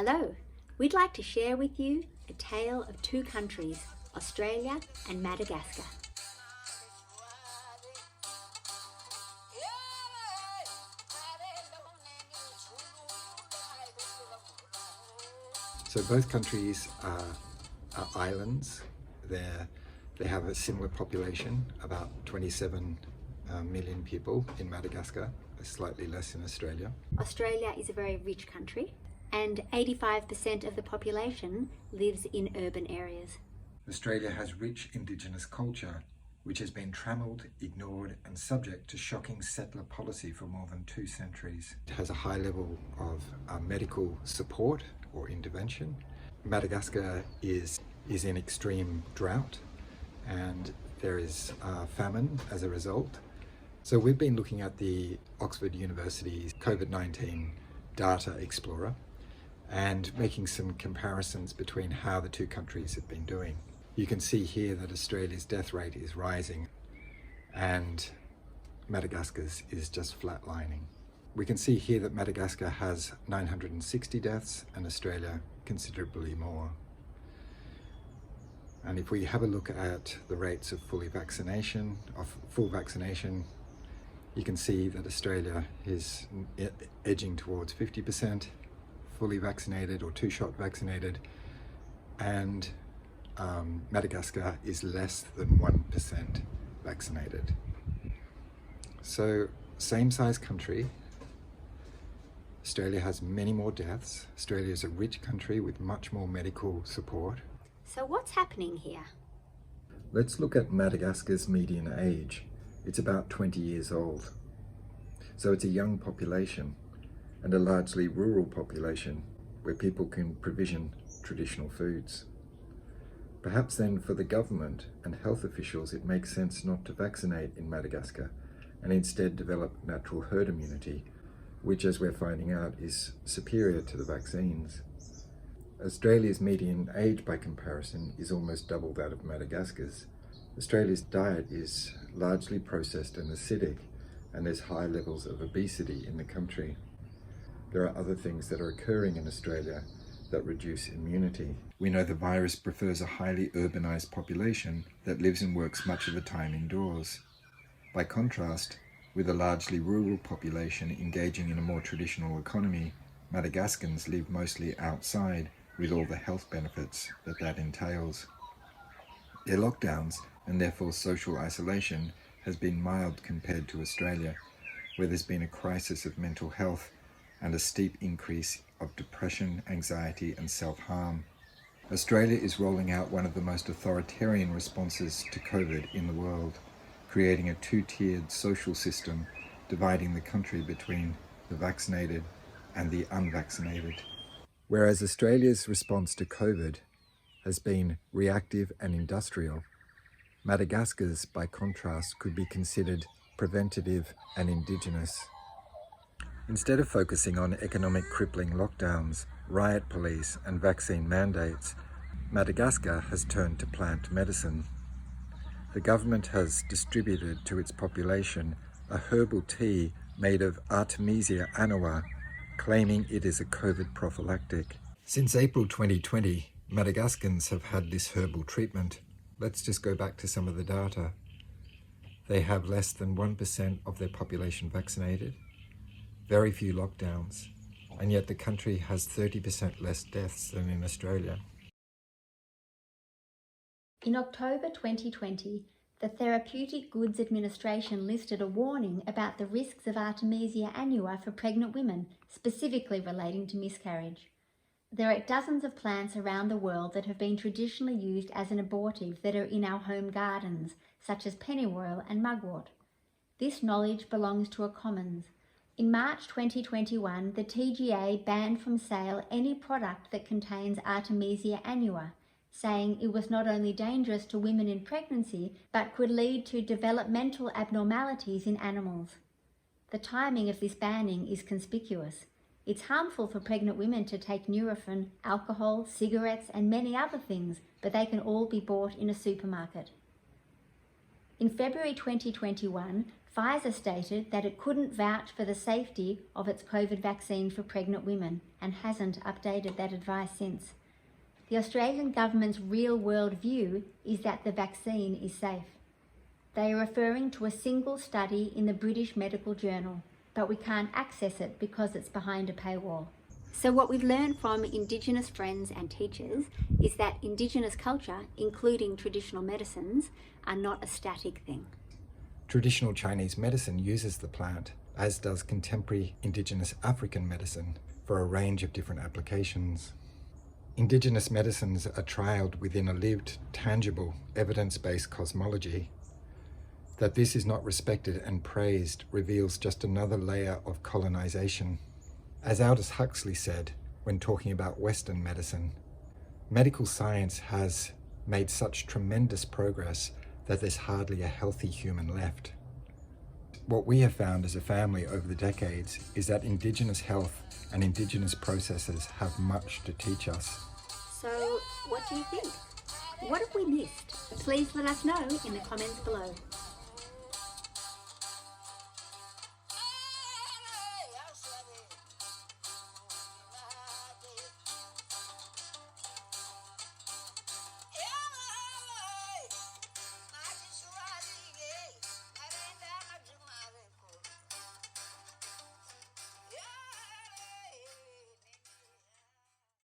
Hello, we'd like to share with you a tale of two countries, Australia and Madagascar. So both countries are islands. They have a similar population, about 27 million people in Madagascar, slightly less in Australia. Australia is a very rich country and 85% of the population lives in urban areas. Australia has rich Indigenous culture, which has been trammelled, ignored and subject to shocking settler policy for more than 2 centuries. It has a high level of medical support or intervention. Madagascar is in extreme drought and there is famine as a result. So we've been looking at the Oxford University's COVID-19 data explorer and making some comparisons between how the two countries have been doing. You can see here that Australia's death rate is rising and Madagascar's is just flatlining. We can see here that Madagascar has 960 deaths and Australia considerably more. And if we have a look at the rates of full vaccination, you can see that Australia is edging towards 50% fully vaccinated or 2-shot vaccinated, and Madagascar is less than 1% vaccinated. So same size country, Australia has many more deaths. Australia is a rich country with much more medical support. So what's happening here? Let's look at Madagascar's median age. It's about 20 years old. So it's a young population and a largely rural population where people can provision traditional foods. Perhaps then for the government and health officials it makes sense not to vaccinate in Madagascar and instead develop natural herd immunity, which as we're finding out is superior to the vaccines. Australia's median age by comparison is almost double that of Madagascar's. Australia's diet is largely processed and acidic, and there's high levels of obesity in the country. There are other things that are occurring in Australia that reduce immunity. We know the virus prefers a highly urbanized population that lives and works much of the time indoors. By contrast, with a largely rural population engaging in a more traditional economy, Madagascans live mostly outside with all the health benefits that entails. Their lockdowns and therefore social isolation has been mild compared to Australia, where there's been a crisis of mental health and a steep increase of depression, anxiety and self-harm. Australia is rolling out one of the most authoritarian responses to COVID in the world, creating a 2-tiered social system dividing the country between the vaccinated and the unvaccinated. Whereas Australia's response to COVID has been reactive and industrial, Madagascar's, by contrast, could be considered preventative and indigenous. Instead of focusing on economic crippling lockdowns, riot police and vaccine mandates, Madagascar has turned to plant medicine. The government has distributed to its population a herbal tea made of Artemisia annua, claiming it is a COVID prophylactic. Since April 2020, Madagascans have had this herbal treatment. Let's just go back to some of the data. They have less than 1% of their population vaccinated, very few lockdowns, and yet the country has 30% less deaths than in Australia. In October 2020, the Therapeutic Goods Administration listed a warning about the risks of Artemisia annua for pregnant women, specifically relating to miscarriage. There are dozens of plants around the world that have been traditionally used as an abortive that are in our home gardens, such as pennyroyal and mugwort. This knowledge belongs to a commons. In March 2021, the TGA banned from sale any product that contains Artemisia annua, saying it was not only dangerous to women in pregnancy, but could lead to developmental abnormalities in animals. The timing of this banning is conspicuous. It's harmful for pregnant women to take Nurofen, alcohol, cigarettes, and many other things, but they can all be bought in a supermarket. In February 2021, Pfizer stated that it couldn't vouch for the safety of its COVID vaccine for pregnant women and hasn't updated that advice since. The Australian government's real-world view is that the vaccine is safe. They are referring to a single study in the British Medical Journal, but we can't access it because it's behind a paywall. So what we've learned from Indigenous friends and teachers is that Indigenous culture, including traditional medicines, are not a static thing. Traditional Chinese medicine uses the plant, as does contemporary Indigenous African medicine, for a range of different applications. Indigenous medicines are trialled within a lived, tangible, evidence-based cosmology. That this is not respected and praised reveals just another layer of colonization. As Aldous Huxley said when talking about Western medicine, medical science has made such tremendous progress that there's hardly a healthy human left. What we have found as a family over the decades is that Indigenous health and Indigenous processes have much to teach us. So, what do you think? What have we missed? Please let us know in the comments below.